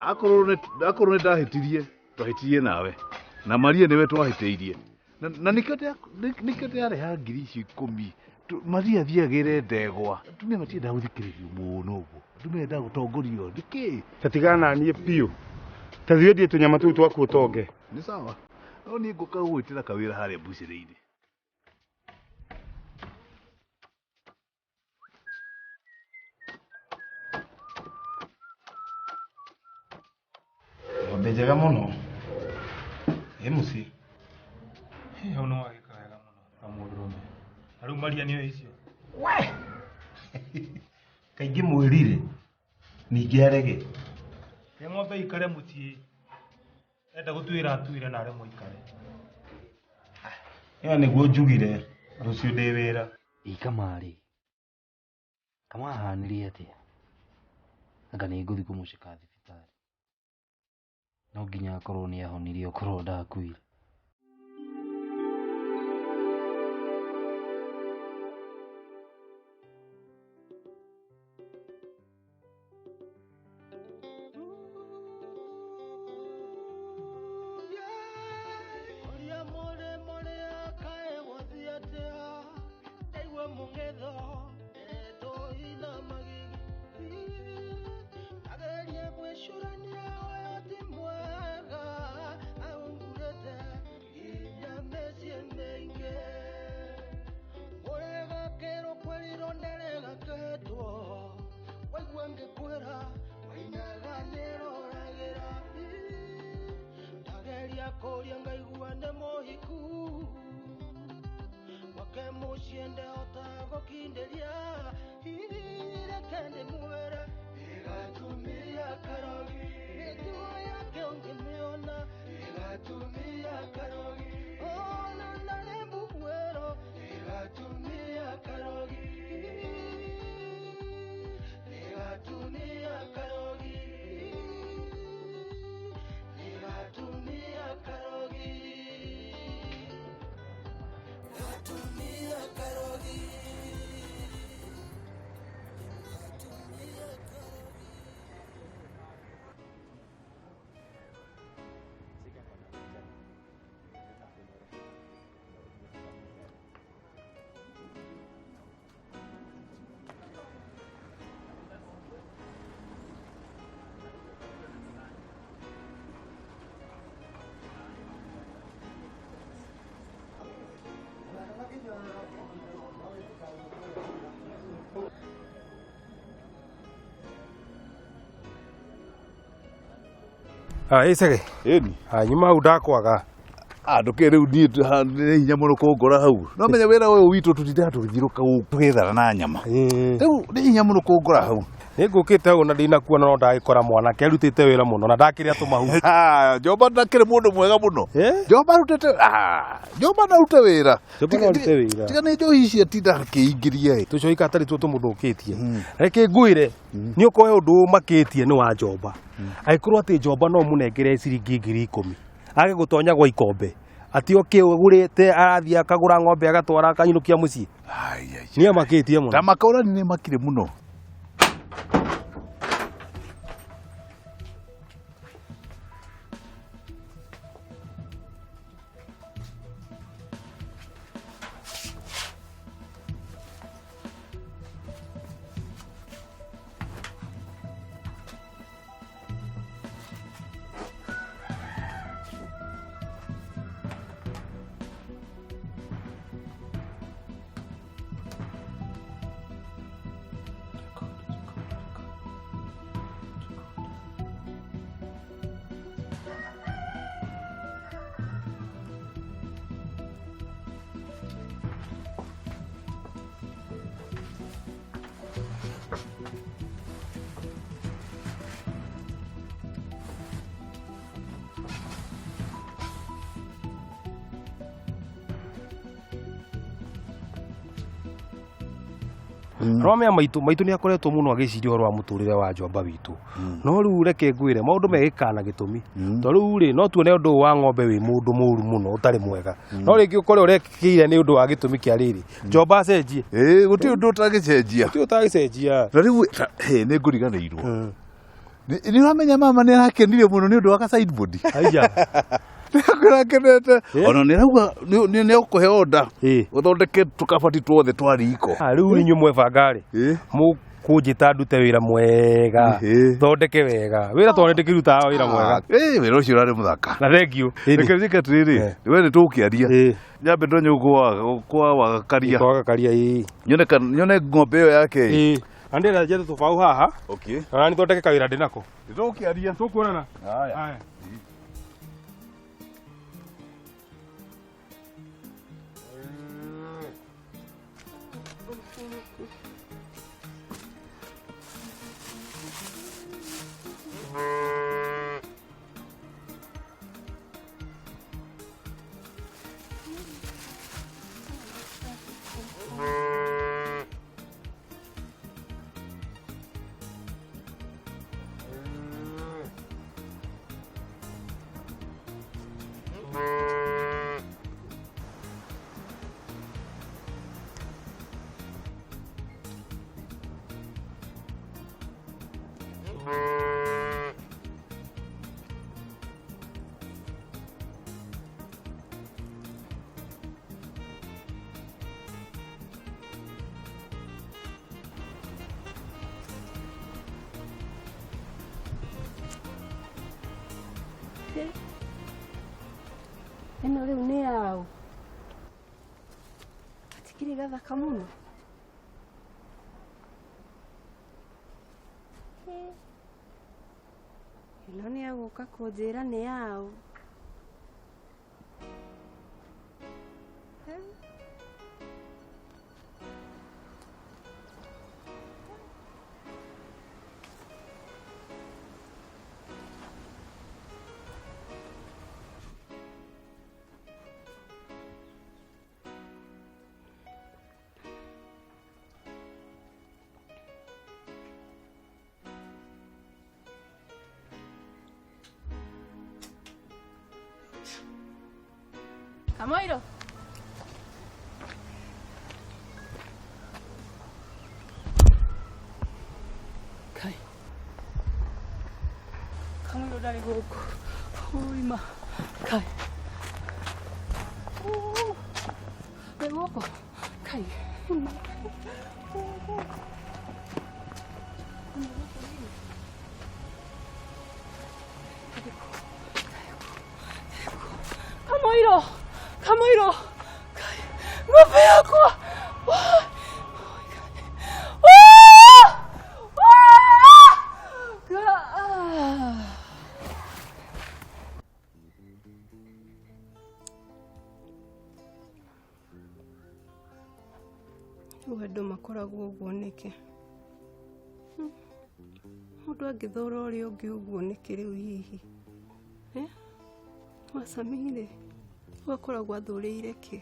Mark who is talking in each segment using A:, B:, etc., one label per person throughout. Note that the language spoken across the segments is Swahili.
A: akorwo ndahĩtirie twahĩtirie nawe na Maria niwe twahĩtĩirie na nikete yareha ngiri icio 10 Maria thiagĩre ndegwa atumia matiendaga gũthikĩrĩrio mũno ũguo atumia endaga gũtongorio ndĩkĩ
B: tatigana niĩ biũ tathiĩ tũnyama tũu twaku ũtonge
A: nĩ sawa no niĩ ngũka gwĩtĩra kawĩra harĩa mbucĩrĩ-inĩ
B: ng'ombe njega mũno mũciĩ
C: hau no wagĩka wega mũno ta mũndũrũme na rĩu Maria nĩyo icio
B: we kaingĩ mwĩrire ningĩ arege
C: ng'ombe ikare mũciĩ enda gũtuĩra atuĩre na arĩ mũikare
B: ĩyo nĩguo njugire rũciũ ndĩ wĩra
D: ikamarĩ kama ahanire atĩa anga nĩ ngũthiĩ kũmũceka thibitarĩ no nginya akorwo nĩ ahonirie okorwo ndakuire
B: icege
A: ĩni
B: nyuma hau ndakwaga
A: ndũkĩ rĩu nĩ hinya mũno kũngora hau no menya wĩra ũyũ witũ tũtindaga tũgĩthiũrũka tũgĩethana na nyama rĩu nĩ hinya mũno kũngora hau
B: nĩngũkĩte hau na ndinakuona no ndagĩkora mwanake arutĩte wĩra mũno na ndakĩrĩa tũmahu
A: Njomba ndakĩrĩ mũndũ mwega mũno Njomba arutĩte Njomba narute wĩra tiga nĩ njohi ici atinda akĩingĩria
B: tũcohi katarĩ tuo tũmũthũkĩtie reke ngwĩre nĩ ũkohe ũndũ ũmakĩtie nĩ wa Njomba agĩkorwo atĩ Njomba no mũnengere ciringi 10,000 age gũtonya gwa ikombe ati oke ũgũrĩte arathiĩ akagũra ng'ombe agatwara akanyinũkia mũciĩ nĩ amakĩtie mũno
A: ta makaũrani nĩ makire mũno
B: Romea maitu nĩ akoretwo mũno agĩciria ũhoro wa mũtũrĩre wa Njomba witũ no rĩu reke ngwĩre maũndũ megĩkana gĩtũmi to rĩu rĩ no tuone ũndũ wa ng'ombe wĩ mũndũ mũru mũno ũtarĩ mwega no rĩngĩ ũkore ũrekĩire nĩ ũndũ wa gĩtũmi kĩa rĩrĩ Njomba acenjie
A: gũtirĩ ũndũ ũtagĩcenjia
B: na rĩu
A: nĩ ngũriganĩirwo Ni uramenya mama ni arakenire muno ni undu wa ka sideboard.
B: Aija.
A: Kurakenete. Ona ni rauga ni ukuhe order. Uthondeke tukabati twothe twa riko.
B: Riu inyu mwebangari. Kunjita ndute wira mwega. Thondeke wega. Wira twandike ruta wira mwega.
A: Wira ucio urari muthaka.
B: Na thank you.
A: Rekebika tiriri. Niwe ni tukiaria. Nyambe ndonye kwa wagakaria.
B: Kwa wagakaria
A: Nyone ng'ombe iyo yake.
B: Andira jetu tofau haha.
A: Okay.
B: Na ni thondeke kawira ndinako.
A: Nitukiaria.
B: Tukuonana.
A: Haya.
E: Eno riu ni yao. Atikiri gathaka muno. Ino ni aguka kunjira ni yao. Kamoiro. Kai. Kamoiro dari guku. Ui ma. Kai. Guku. Kai. Kamoiro. Kamoiro. Ng'ombe yakwa. Wendo makoragwo ũguo nĩkĩ? Mũndũ angĩthora ũrĩa ũngĩ ũguo nĩkĩ rĩu hihi? Wasamire. Wakoragwo athũrĩire kĩ?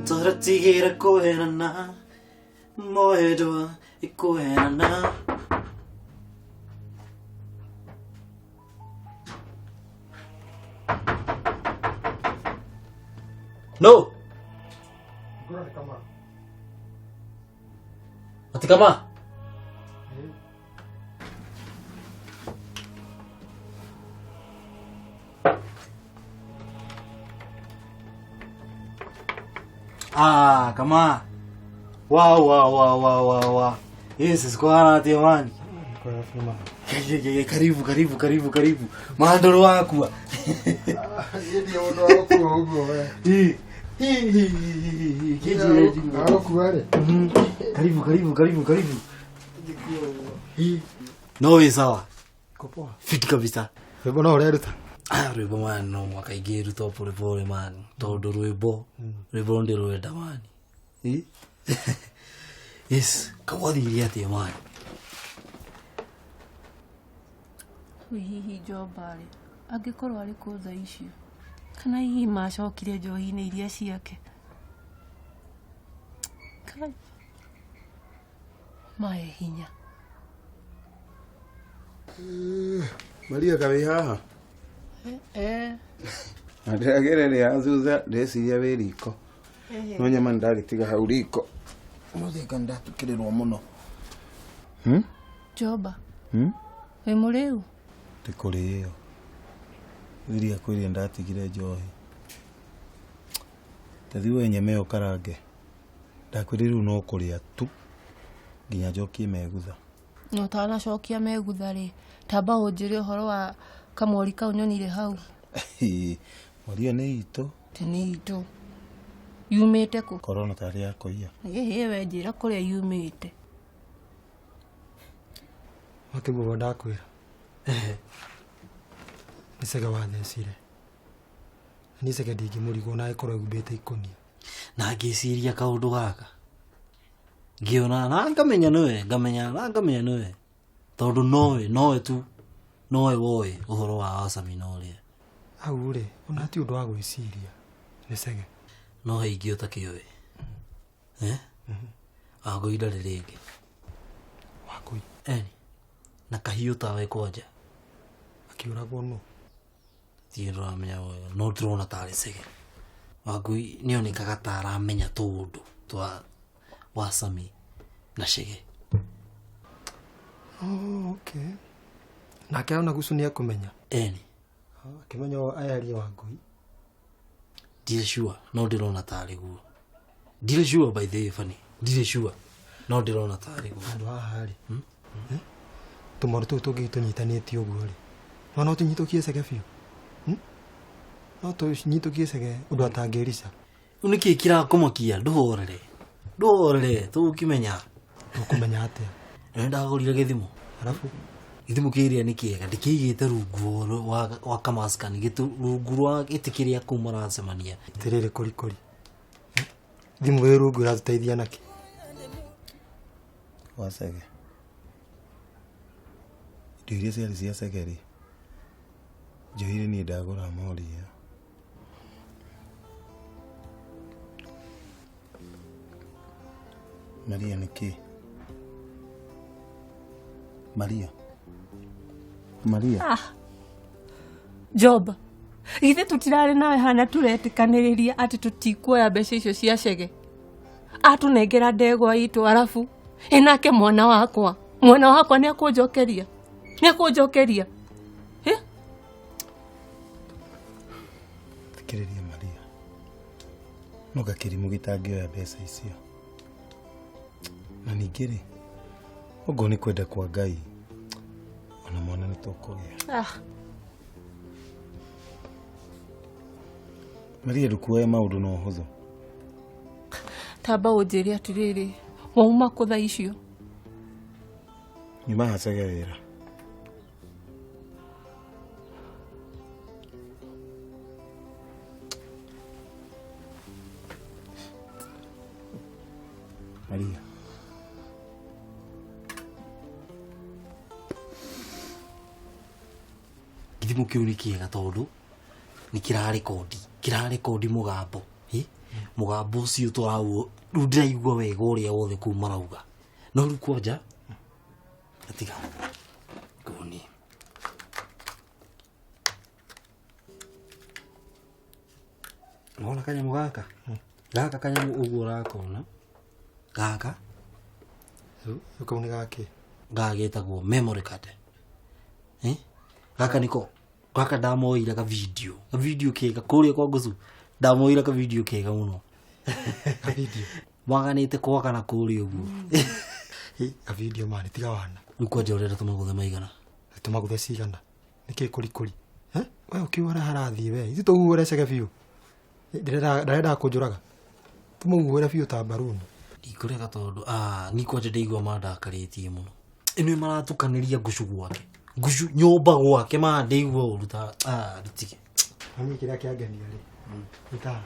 F: Tũratigĩra kũhenana mwendwa ĩkũhenana. No. Ati kama? Ah, kama. Wow. Yes, sikuana ati amani. Karibu. Mandoro wako.
G: Yeye ndo wako huko wewe. Karibu.
F: No sawa.
G: Kopoa.
F: Fiti kabisa.
G: Wewe no ureruta.
F: Rwimbo man no mwakaingĩ ruta pole man. Tondũ rwimbo ndi rwenda man. Yes, kawathiire atĩa man.
E: Hihi Joba-rĩ, angĩkorwo arĩ kũ thaa icio, kana hihi macokire njohi-inĩ iria ciake. Kai. Mae hinya.
G: Maria kawe haha.
H: Ndĩragereria thutha ndĩciria wĩ riko no nyama ndarĩtiga hau riko mũthĩka ndatukĩrĩrwo mũno.
E: Joba wĩ mũrĩu?
H: Ti kũrĩo iria kwĩrĩa ndatigire njohi tathi we nyama ĩyo karange ndakwĩrĩ rĩu no kũrĩa tu nginya njokie megutha.
E: No ũtanacokia megutha rĩ, tamba ũnjĩre ũhoro wa kamori kau nyonire hau.
H: Mori nĩ itũ.
E: Nĩ itũ. Yumĩte kũ?
H: Korona tarĩ ya kũiya.
E: We njĩra kũrĩa yumĩte.
G: Wakĩguo ndakwĩra nĩ Cege wathecire. Nĩ Cege ndingĩmũrigwo na agĩkorwo ehumbĩte ikonia.
F: Na ngĩciria kaũndũ gaka ngĩona na ngamenya nĩwe tondũ nowe tu nowe woĩ ũhoro wa Asami na ũrĩa
G: hau rĩ ona ti ũndũ wa gwĩciria nĩ Cege
F: no ingĩ ũtakĩũĩ Wangũi ndarĩ rĩngĩ.
G: Wangũi
F: na kahiũ tawe kwanja
G: akĩũragwo nũ?
F: Thiĩ ndũramenya no ndĩrona tarĩ Cege. Wangũi nĩonekaga ta aramenya tũũndũ twa Asami na Cege.
G: Okay. Nake ona gucu nĩ ekũmenya.
F: Akĩmenya
G: ayarie Wangũi.
F: Ndirĩ sure no ndĩrona tarĩ guo. Ndirĩ sure by the way Fanny. Ndirĩ sure no ndĩrona tarĩ guo.
G: Andũ haha rĩ. Tũmoro tũu tũngĩ tũnyitanĩtie ũguo rĩ. No tũnyitũkie Cege biũ. No tũnyitũkie Cege ũndũ atangĩrica.
F: Rĩu nĩkĩ kĩrakũmakia ndũhorere tũkĩmenya.
G: Tũkũmenya atĩa?
F: Ndagũrire gĩthimo.
G: Arabu
F: gĩthimo kĩrĩa nĩ kĩega ndĩkĩigĩte rungu wa kamaskani rungu rwa gĩtĩ kĩrĩa kũu maracemania.
G: Tirĩrĩ kũrikũri. Thimũ wĩ rungu ĩratũteithia nakĩ?
H: Wa Cege. Indo iria ciarĩ cia Cege rĩ njohire niĩ ndagũra moria. Maria nĩkĩ? Maria.
E: Joba, ithe tũtirarĩ nawe hana tũretĩkanĩrĩria atĩ tũtikuoya mbeca icio cia Cege. Atunengera ndegwa itũ arabu enake mwana wakwa nĩ akũnjokeria.
H: Thikĩrĩria Maria. No gakĩrimũ gĩtangĩoya mbeca icio. Na ningĩ rĩ ũguo nĩ kwenda kwa Ngai ona mwana nĩ tũkũgĩa. Maria ndũkuoya maũndũ na ũhũthũ.
E: Tamba ũnjĩre atĩrĩrĩ wauma kũ thaa icio?
H: Nyuma ha Cege wĩra. Maria.
F: Gĩthimo kĩu nĩ kĩega tondũ nĩ kĩrarekondi mũgambo. Mũgambo ũcio tũrauo rĩu ndĩraigua wega ũrĩa wothe kũu marauga. No rĩu kwanja atiga kũni. Nona kanyamũ gaka kanyamũ ũguo ũrakona gaka
G: kau nĩ gakĩ?
F: Gagĩtagwo memory card. Gaka nĩko gaka ndamoire ka video kega kũrĩa kwa Ngucu ndamoire ka video kega mũno.
G: Ka video
F: mwaganĩte kwaka na kũrĩa ũguo.
G: Ka video mani tiga wana.
F: Rĩu kwanja ũrenda tũmagũthe maigana?
G: Tũmagũthe cigana? Nĩkĩ kũrikũri? We ũkiuga harathiĩ we ithu tũguũre Cege biũ. Ndarenda kũnjũraga. Tũmũguũre biũ ta mbaruni.
F: Ndikũrega tondũ ni kwanja ndaigua mandakarĩtie mũno. Ĩno maratukanĩria Ngucu gwake. Ngucu nyũmba gwake ndaigua ũru ta rutige.
G: Mami kĩrĩa kĩangenia rĩ. Nĩta.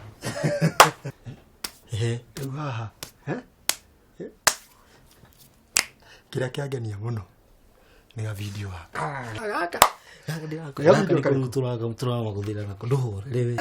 G: Rĩu haha. Kĩrĩa kĩangenia mũno nĩ ga video gaka.
F: Gaka nĩ tũramagũthĩra nako ndũhorere we.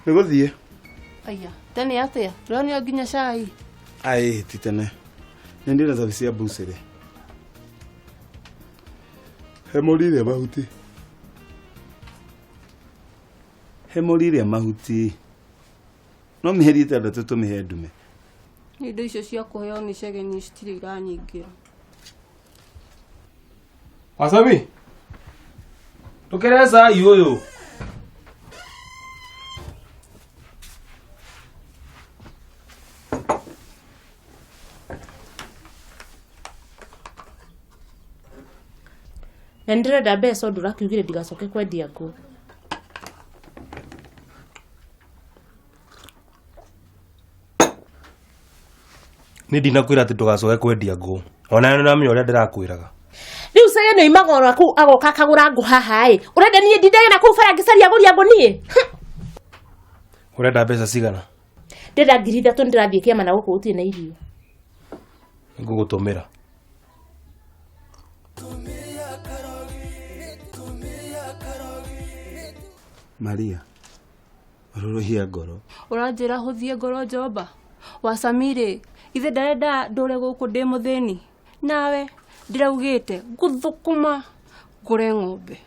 H: Nĩgũthiĩ?
E: Aya, tene atĩa? Rĩonio nginya cai.
H: Ai, ti tene. Nĩndĩna thabi cia mbucĩrĩ. He mũrire mahuti. He mũrire mahuti. No mĩheri 6 tũmĩhe ndume.
E: Indo icio cia kũheo nĩ cegeni citirĩ iranyingĩra.
B: Wasabi. Tukere cai ũyũ.
I: Na ndirenda mbeca ũndũ ũrakiugire ndigacoke kwendia ngũ.
B: Nĩ ndinakwĩra atĩ ndũgacoke kwendia ngũ. Ona nĩ namenya ũrĩa ndĩrakwĩraga.
I: Rĩu cege nĩ imagoro kũu agoka akagũra ngũ haha ĩ. Ũrenda niĩ ndindege na kũu bara ngĩcaria agũri a ngũ niĩ?
B: Ũrenda mbeca cigana?
I: Ndĩrenda 3,000 ndĩrathiĩ kĩama na gũkũ gũtirĩ na irio.
B: Ngũgũtũmĩra.
H: Maria, ũrũrũhia ngoro.
E: Ũranjĩra hũthie ngoro Njoba. Wasamire, ithe ndarenda ndũre gũkũ ndĩ mũthĩni. Nawe ndiraugĩte ngũthũkũma ngũre ng'ombe.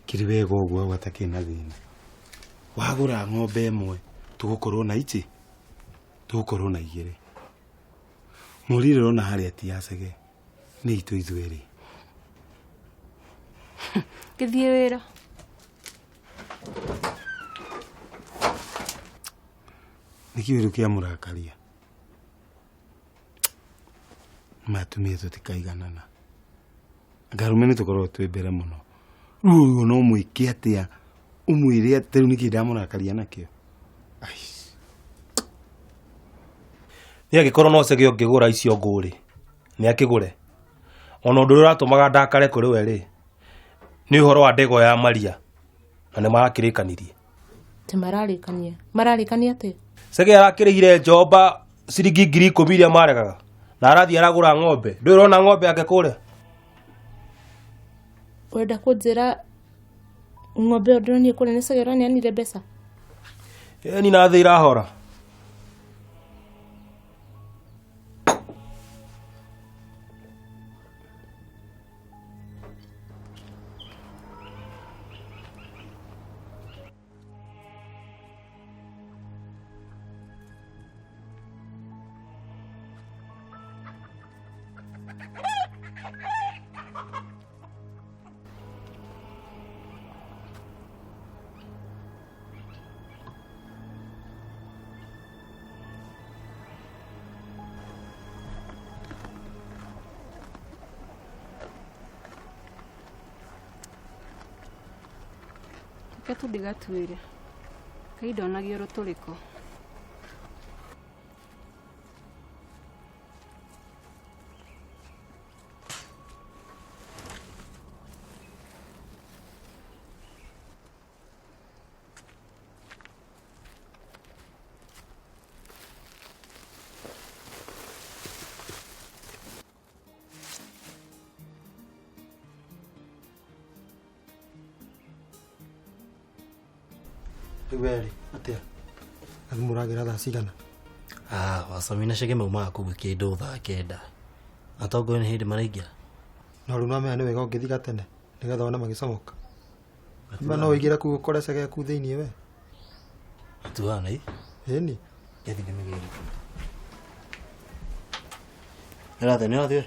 H: Kĩrĩ wega ũguo gwatakĩ na thĩna. Wagũra ng'ombe ĩmwe, tũgũkorwo na ici. Tũgũkorwo na 2. Mũrire ũrona harĩa ti ya cege. Nĩ itũ ithuerĩ.
E: Gĩthiĩ wĩra.
H: Nĩ kĩũru kĩa mũrakaria. Matumia tũtikaiganana. Ngarume nĩ tũkorwo twĩ mbere mũno. Rĩu no mwĩke atĩa ũmwĩre atĩ rĩu nĩkĩ ndamũrakaria nakĩo.
B: Nĩ agĩkorwo no cege ũngĩgũra icio ngũ-rĩ, nĩ akĩgũre. Ona ũndũ ũrĩa ũratũmaga ndakare kũrĩ we rĩ, nĩ ũhoro wa ndego ya Maria, na nĩ marakĩrĩkanirie.
I: Te mararĩkania. Mararĩkania atĩ?
B: Cege arakĩrĩhire Njoba ciringi 10,000 iria maregaga. Na arathiĩ aragũra ng'ombe. Ndũĩ ũrona ng'ombe yake kũrĩa?
I: Ũrenda kũnjĩra ng'ombe ĩyo ndĩronire kũrĩa nĩ cege ũraneanire mbeca?
B: Eni na thĩ irahora.
E: Ketu ndigatuĩre. Kai ndonagio rũtũrĩko.
G: Weri, atia. Mũragira thaa cigana?
F: Wasami na cege maumaga kũu kĩndũ thaa 9. Atongoria nĩ hĩndĩ maraingĩra.
G: Na rĩu nomenya nĩ wega ũngĩthiga tene nĩgetha one magĩcomoka. Ima no ũingĩre kũu ũkore cege kũu thĩiniĩ we.
F: Atuhana ĩ?
G: Ĩni.
F: Gethi nĩmĩgĩri. Nĩrathiĩ we?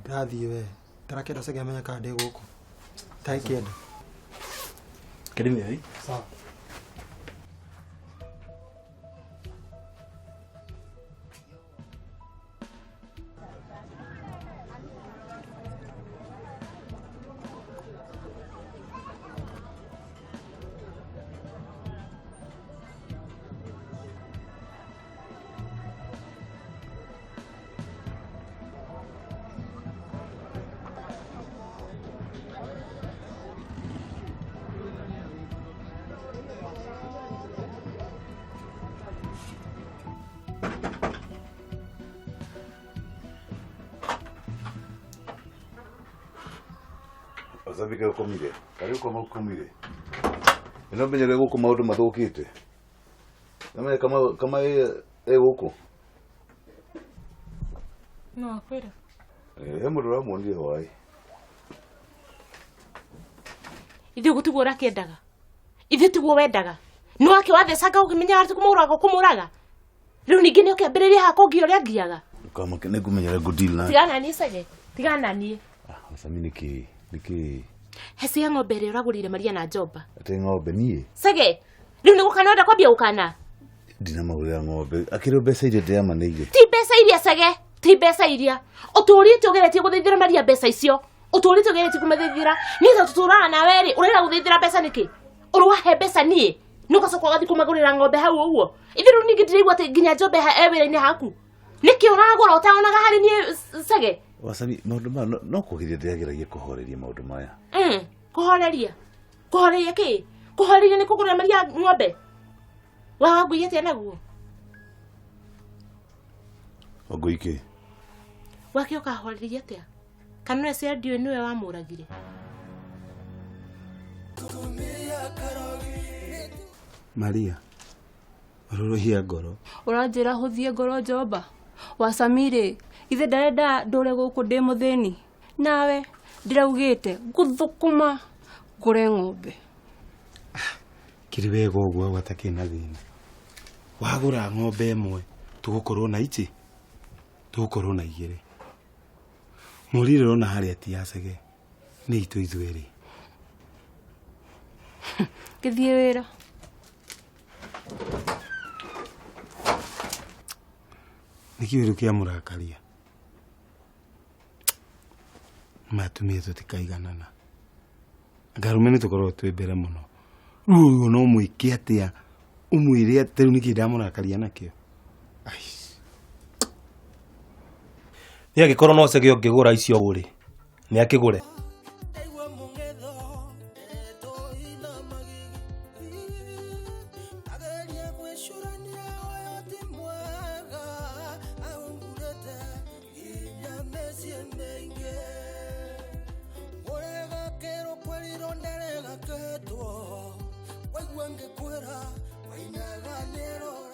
G: Ndathiĩ we. Tarakĩenda cege amenya kana ndĩ gũkũ. Taĩkĩenda.
F: Kĩrĩmĩ ĩ?
G: Sawa.
A: Wasabike ukomire. Kari ukomire. Ino menyere guku maundu mathukite. Namenye kama guku.
E: No akwira.
A: Mundu ramuonire hwai.
I: Ithuĩ gũtiguo ũrakĩendaga. Ithuĩ tiguo wendaga. No ake wathecanga ũkĩmenya atĩ kũmũraga. Rĩu ningĩ nĩ ũkĩambĩrĩria hako ngia ũrĩa ngiaga.
A: Kama nĩngũmenyera good na.
I: Tigana niĩ Sege. Tigana niĩ.
A: Wasami niki.
I: Heci ya ng'ombe ĩrĩa ũragũrire Maria na Njoba.
A: Ate ng'ombe niĩ.
I: Sege. Rĩu nĩ gũkana wenda kwambia gũkana.
A: Ndina magũrĩra ng'ombe. Akĩrĩ mbeca iria ndĩamanĩire.
I: Ti mbeca iria Sege. Ti mbeca iria. Ũtũrĩte ũgeretie gũthaithĩra Maria mbeca icio. Ũtũrĩte ũgeretie kũmathaithĩra. Niĩ tũtũraga nawe rĩ. Ũrenda gũthaithĩra mbeca nĩkĩ? Ũrwahe mbeca niĩ. Nukacoka ũgathiĩ kũmagũrĩra ng'ombe hau ũguo. Ithuĩ rĩu ningĩ ndĩraigua atĩ nginya Njobe wĩra-inĩ haku. Nĩkĩ ũragũra ũtaonaga harĩ niĩ Sege?
A: Wasami maũndũ ma no kũgeria ndĩrageragia kũhoreria maũndũ maya.
I: Kũhoreria. Kũhoreria kĩ? Kũhoreria nĩ kũgũrĩra Maria ng'ombe. Wangui atĩa naguo?
A: Wangui kĩ?
I: Wake ũkahoreria atĩa? Kana nĩ cia ndio nĩwe wamũragire?
H: Maria, ũrũrũhia ngoro.
E: Ũranjĩra hũthie ngoro Njoba. Wasamire, ithe ndarenda ndũre gũkũ ndĩ mũthĩni. Nawe ndiraugĩte ngũthũkũma ngũre ng'ombe.
H: Kĩrĩ wega ũguo gwatakĩ na thĩna. Wagũra ng'ombe ĩmwe, tũgũkorwo na ici. Tũgũkorwo na igĩrĩ. Mũrire ũrona harĩa ti ya Sege. Nĩ itũ ithuerĩ.
E: Gĩthiĩ wĩra.
H: Nĩkĩ wĩru kĩa mũrakaria. Matumia tũtikaiganana. Ngarume nĩ tũkorwo twĩ mbere mũno. Rĩu no mwĩke atĩa ũmwĩre atĩ rĩu nĩkĩ ndamũrakaria nakĩo.
B: Nĩ agĩkorwo no Sege ũngĩgũra icio ũrĩ. Nĩ akĩgũre.
J: Waigua ngĩkwĩra wainaga nĩ rora